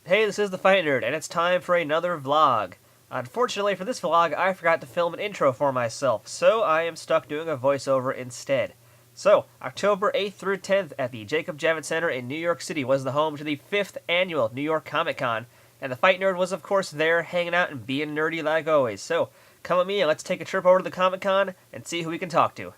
Hey, this is the Fight Nerd, and it's time for another vlog. Unfortunately for this vlog, I forgot to film an intro for myself, so I am stuck doing a voiceover instead. So, October 8th through 10th at the Jacob Javits Center in New York City was the home to the 5th annual New York Comic Con, and the Fight Nerd was of course there hanging out and being nerdy like always. So, come with me and let's take a trip over to the Comic Con and see who we can talk to.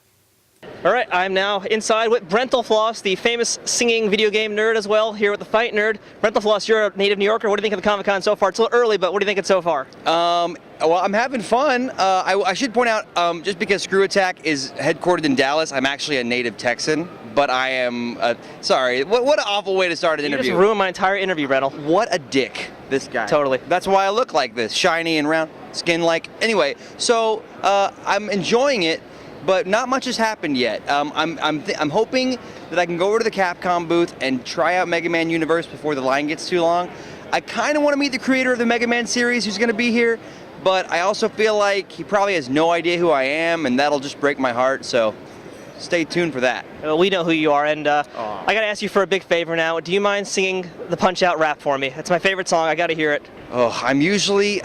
Alright, I'm now inside with Brentalfloss, the famous singing video game nerd as well, here with the Fight Nerd. Brentalfloss, you're a native New Yorker. What do you think of the Comic Con so far? It's a little early, but what do you think it's so far? Well, I'm having fun. I should point out, just because Screw Attack is headquartered in Dallas, I'm actually a native Texan, but I am, sorry, what an awful way to start an interview. You just ruined my entire interview, Brental. What a dick, this guy. Totally. That's why I look like this, shiny and round, skin-like. Anyway, so I'm enjoying it, but not much has happened yet. I'm hoping that I can go over to the Capcom booth and try out Mega Man Universe before the line gets too long. I kind of want to meet the creator of the Mega Man series who's going to be here, but I also feel like he probably has no idea who I am, and that'll just break my heart, so stay tuned for that. Well, we know who you are, and I gotta ask you for a big favor now. Do you mind singing the Punch-Out rap for me? It's my favorite song. I gotta hear it. Oh, I usually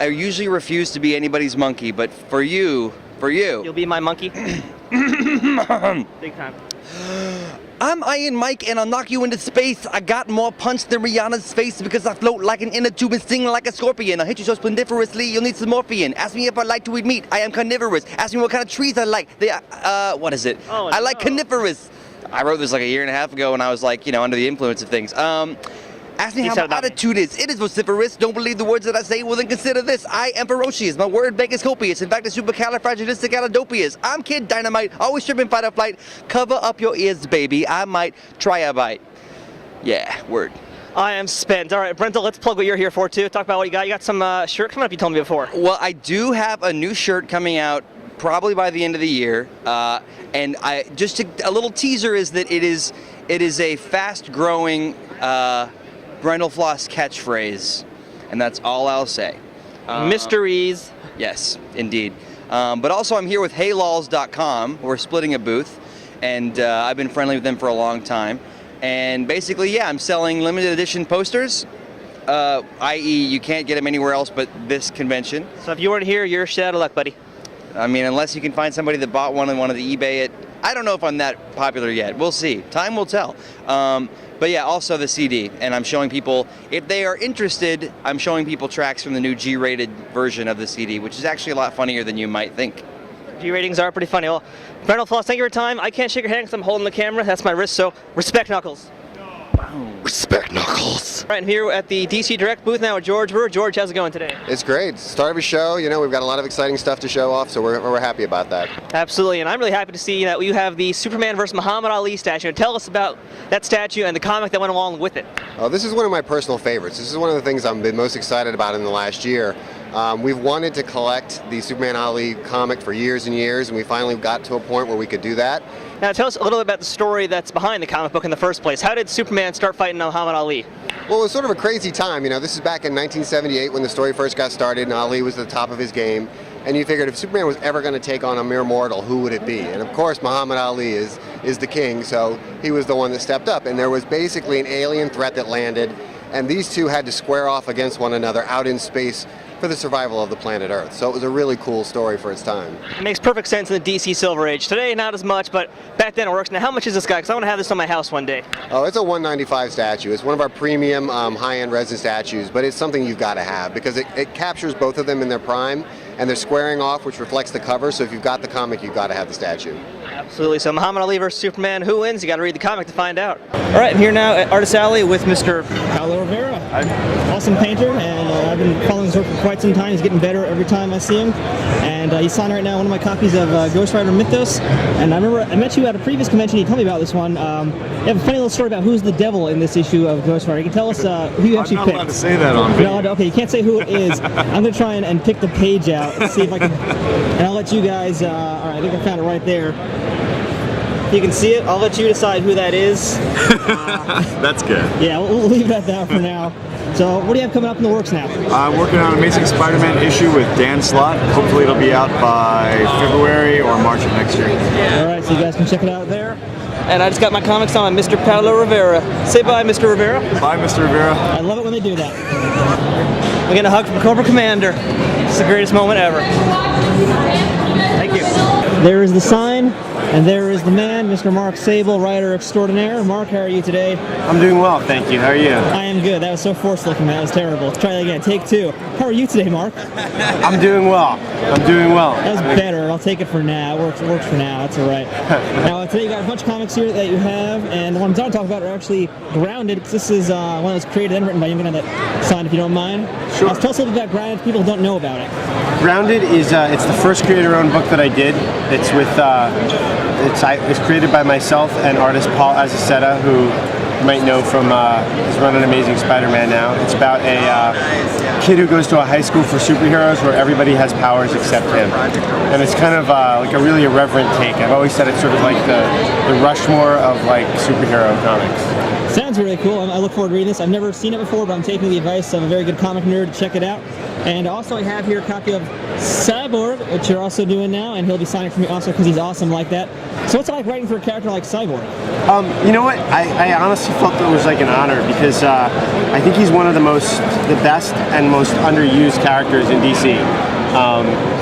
refuse to be anybody's monkey, but for you. You'll be my monkey? Big time. I'm Iron Mike and I'll knock you into space. I got more punch than Rihanna's face because I float like an inner tube and sting like a scorpion. I'll hit you so splendiferously, you'll need some morphine. Ask me if I like to eat meat. I am carnivorous. Ask me what kind of trees I like. What is it? Oh, I like coniferous. I wrote this like a year and a half ago when I was like, under the influence of things. Ask me how my attitude is. It is vociferous. Don't believe the words that I say. Well, then consider this. I am ferocious. My word bank is copious. In fact, it's supercalifragilisticexpialidocious. I'm Kid Dynamite. Always tripping fight or flight. Cover up your ears, baby. I might try a bite. Yeah, word. I am spent. All right, Brental, let's plug what you're here for, too. Talk about what you got. You got some shirt coming up, you told me before. Well, I do have a new shirt coming out probably by the end of the year. And a little teaser is that it is a fast-growing Brentalfloss catchphrase, and that's all I'll say. Mysteries. Yes, indeed. But also I'm here with HeyLols.com. We're splitting a booth, and I've been friendly with them for a long time. And basically, yeah, I'm selling limited edition posters, i.e. you can't get them anywhere else but this convention. So if you weren't here, you're shit out of luck, buddy. I mean, unless you can find somebody that bought one and wanted to eBay it. I don't know if I'm that popular yet. We'll see. Time will tell. But yeah, also the CD, and I'm showing people, if they are interested, I'm showing people tracks from the new G-rated version of the CD, which is actually a lot funnier than you might think. G-ratings are pretty funny. Well, Brentalfloss, thank you for your time. I can't shake your hand because I'm holding the camera. That's my wrist, so respect, Knuckles. Respect, Knuckles. All right, I'm here at the DC Direct booth now with George Brewer. George, how's it going today? It's great. Start of a show, we've got a lot of exciting stuff to show off, so we're happy about that. Absolutely, and I'm really happy to see that you have the Superman vs. Muhammad Ali statue. Tell us about that statue and the comic that went along with it. Oh, this is one of my personal favorites. This is one of the things I've been most excited about in the last year. We've wanted to collect the Superman Ali comic for years and years, and we finally got to a point where we could do that. Now tell us a little bit about the story that's behind the comic book in the first place. How did Superman start fighting Muhammad Ali? Well, it was sort of a crazy time. This is back in 1978 when the story first got started and Ali was at the top of his game. And you figured if Superman was ever going to take on a mere mortal, who would it be? And of course, Muhammad Ali is the king, so he was the one that stepped up. And there was basically an alien threat that landed, and these two had to square off against one another out in space for the survival of the planet Earth. So it was a really cool story for its time. It makes perfect sense in the DC Silver Age. Today, not as much, but back then it works. Now, how much is this guy? Because I want to have this on my house one day. Oh, it's a $195 statue. It's one of our premium high-end resin statues, but it's something you've got to have because it captures both of them in their prime, and they're squaring off, which reflects the cover. So if you've got the comic, you've got to have the statue. Absolutely. So Muhammad Ali versus Superman, who wins? You got to read the comic to find out. All right, I'm here now at Artist Alley with Mr. Paulo Rivera. Awesome painter, and I've been following his work for quite some time. He's getting better every time I see him. And he's signing right now one of my copies of Ghost Rider Mythos. And I remember I met you at a previous convention. You told me about this one. You have a funny little story about who's the devil in this issue of Ghost Rider. You can tell us who you actually picked. I'm not allowed to say that on video. No, okay, you can't say who it is. I'm going to try and pick the page out and see if I can. And I'll let you guys. All right, I think I found it right there. If you can see it, I'll let you decide who that is. That's good. Yeah, we'll leave it at that for now. So what do you have coming up in the works now? I'm working on an Amazing Spider-Man issue with Dan Slott. Hopefully it'll be out by February or March of next year. All right, so you guys can check it out there. and I just got my comics on Mr. Paulo Rivera. Say bye, Mr. Rivera. Bye, Mr. Rivera. I love it when they do that. I'm getting a hug from Cobra Commander. It's the greatest moment ever. Thank you. There is the sign, and there is the man, Mr. Mark Sable, writer extraordinaire. Mark, how are you today? I'm doing well, thank you. How are you? I am good. That was so forced looking, man. That was terrible. Let's try that again. Take two. How are you today, Mark? I'm doing well. I'm doing well. That was better. I'll take it for now. It works for now. That's all right. Now, today you got a bunch of comics here that you have, and the ones I'm talking about are actually Grounded, because this is one that was created and written by you. I'm going to sign if you don't mind. Sure. Tell us a little bit about Grounded. People don't know about it. Grounded is it's the first creator-owned book that I did. It's with it's created by myself and artist Paul Azaceta, who you might know from he's running Amazing Spider-Man now. It's about a kid who goes to a high school for superheroes where everybody has powers except him, and it's kind of like a really irreverent take. I've always said it's sort of like the Rushmore of like superhero comics. Sounds really cool. I look forward to reading this. I've never seen it before, but I'm taking the advice of a very good comic nerd to check it out. And also I have here a copy of Cyborg, which you're also doing now, and he'll be signing for me also because he's awesome like that. So what's it like writing for a character like Cyborg? You know what? I honestly felt it was like an honor because I think he's one of the best and most underused characters in DC.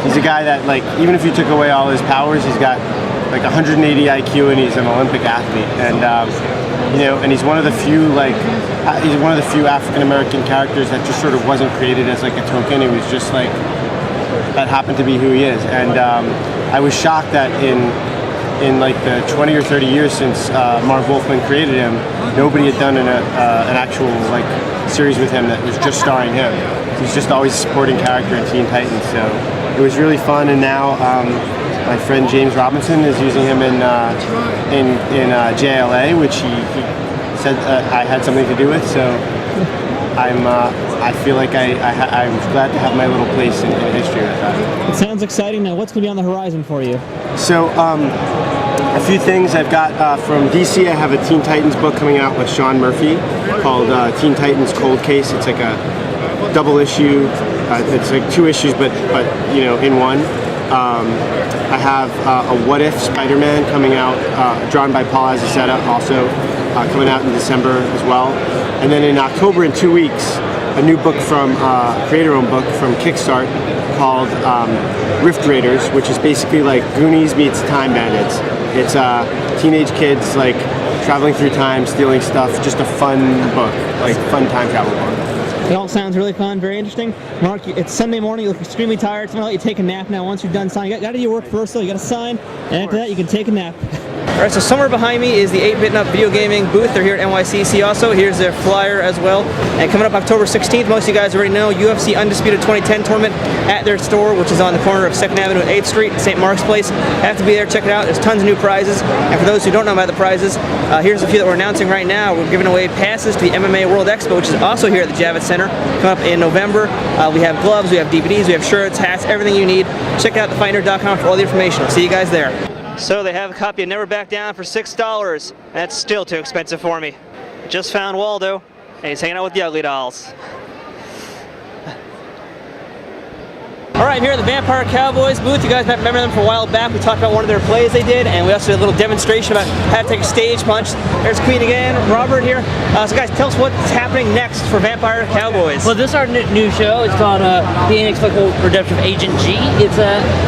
He's a guy that, like, even if you took away all his powers, he's got like 180 IQ and he's an Olympic athlete. And you know, and he's one of the few African American characters that just sort of wasn't created as like a token. It was just like that happened to be who he is. And I was shocked that in like the 20 or 30 years since Marv Wolfman created him, nobody had done an actual like series with him that was just starring him. He's just always a supporting character in Teen Titans. So it was really fun. And now my friend James Robinson is using him in JLA, which he said I had something to do with. So I feel like I'm glad to have my little place in history with that. It sounds exciting. Now, what's going to be on the horizon for you? So a few things I've got from DC. I have a Teen Titans book coming out with Sean Murphy called Teen Titans Cold Case. It's like a double issue. It's like 2 issues, but you know, in one. I have a What If Spider-Man coming out, drawn by Paul Azaceta, also coming out in December as well. And then in October, in 2 weeks, a new book from creator-owned book from Kickstart called Rift Raiders, which is basically like Goonies meets Time Bandits. It's teenage kids like traveling through time, stealing stuff. Just a fun book, like fun time travel book. It all sounds really fun, very interesting. Mark, it's Sunday morning, you look extremely tired, so I'm going to let you take a nap now once you're done signing. You got to do your work first, though. You got to sign, and after that, you can take a nap. All right, so somewhere behind me is the 8-Bit Up Video Gaming booth. They're here at NYCC also. Here's their flyer as well. And coming up October 16th, most of you guys already know, UFC Undisputed 2010 tournament at their store, which is on the corner of 2nd Avenue and 8th Street, St. Mark's Place. Have to be there, check it out. There's tons of new prizes. And for those who don't know about the prizes, here's a few that we're announcing right now. We're giving away passes to the MMA World Expo, which is also here at the Javits Center, coming up in November. We have gloves, we have DVDs, we have shirts, hats, everything you need. Check out thefighter.com for all the information. I'll see you guys there. So they have a copy of Never Back Down for $6. That's still too expensive for me. Just found Waldo, and he's hanging out with the Ugly Dolls. All right, I'm here at the Vampire Cowboys booth. You guys might remember them from a while back. We talked about one of their plays they did, and we also did a little demonstration about how to take a stage punch. There's Queen again, Robert here. So guys, tell us what's happening next for Vampire Cowboys. Well, this is our new show. It's called The Inexplicable Redemption of Agent G. It's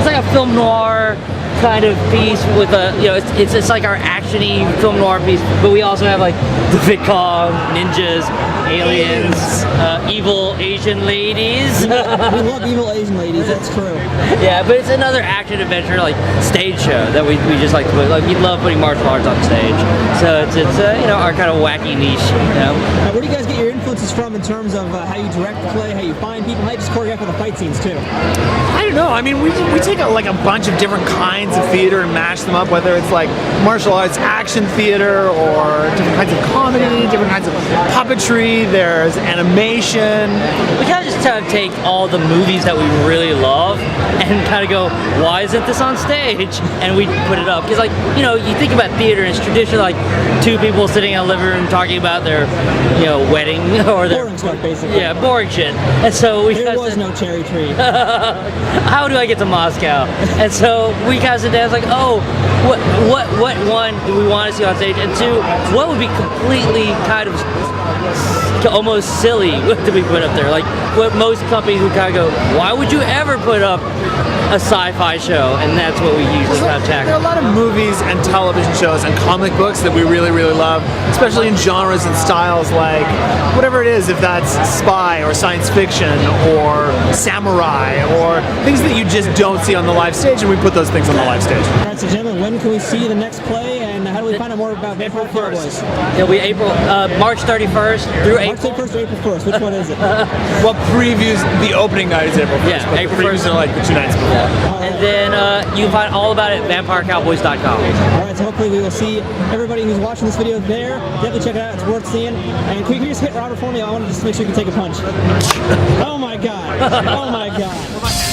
like a film noir kind of piece with a, you know, it's like our actiony film noir piece, but we also have like the VidCon, ninjas, aliens, evil Asian ladies. We love evil Asian ladies, that's true. Yeah, but it's another action adventure like stage show that we just like to put. Like we love putting martial arts on stage, so it's you know, our kind of wacky niche. You know? Now, where do you guys get your influences from in terms of how you direct the play, how you find people, how you just choreograph for the fight scenes too? I don't know. I mean, we take like a bunch of different kinds of theater and mash them up, whether it's like martial arts action theater or different kinds of comedy, different kinds of puppetry, there's animation. We kind of just kind of take all the movies that we really love and kind of go, why isn't this on stage? And we put it up. Because, like, you know, you think about theater and it's traditionally like two people sitting in a living room talking about their, you know, wedding or their... Boring stuff, basically. Yeah, boring shit. And so we There was no cherry tree. how do I get to Moscow? And so we kind kind of sit down, it's like, oh, what one do we want to see on stage, and two, what would be completely kind of almost silly to be put up there? Like what most companies would kind of go, why would you ever put up a sci-fi show? And that's what we usually kind of tackle. There are a lot of movies and television shows and comic books that we really, really love, especially in genres and styles like whatever it is, if that's spy or science fiction or samurai or things that you just don't see on the live stage, and we put those things on the live stage. All right, so gentlemen, when can we see the next play, and how do we find out more about Vampire Cowboys? It'll be March 31st through March April. 31st or April 1st? Which one is it? Well, previews, the opening night is April 1st, Yeah, but April the previews 1st. are like the 2 nights before. And then you can find all about it at vampirecowboys.com. All right, so hopefully we will see everybody who's watching this video there. Definitely check it out; it's worth seeing. And can you just hit Robert for me? I want to just make sure you can take a punch. Oh my god! Oh my god!